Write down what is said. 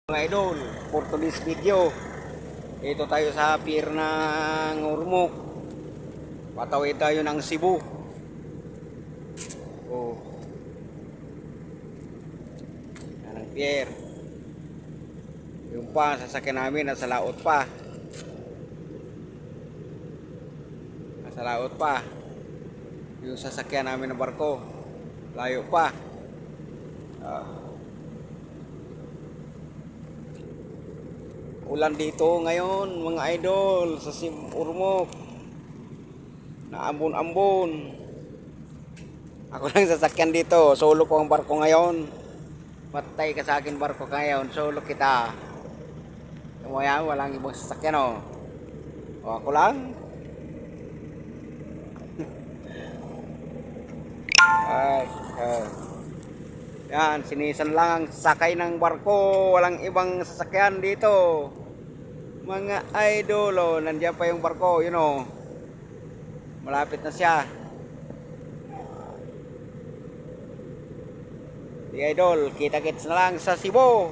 Mga idol, for today's video, ito tayo sa pier ng Ormoc. Patawid tayo ng Cebu. Oh, yan ang pier. Yung pa, sasakyan namin nasa laot pa. Nasa laot pa. Yung sasakyan namin ng barko, layo pa. Ulan dito ngayon mga idol sa Ormoc. Naambon-ambon. Ako lang sasakyan dito. Solo ko ang barko ngayon. Patay ka sa akin barko ngayon. Solo kita. Kaya walang ibang sasakyan o. O ako lang. Ay, yan, sinisan lang ang sakay ng barko. Walang ibang sasakyan dito. Mga idol, oh, nandiyan pa yung barko, yun oh. Malapit na siya. Di idol, kita-kits na lang sa Cebu.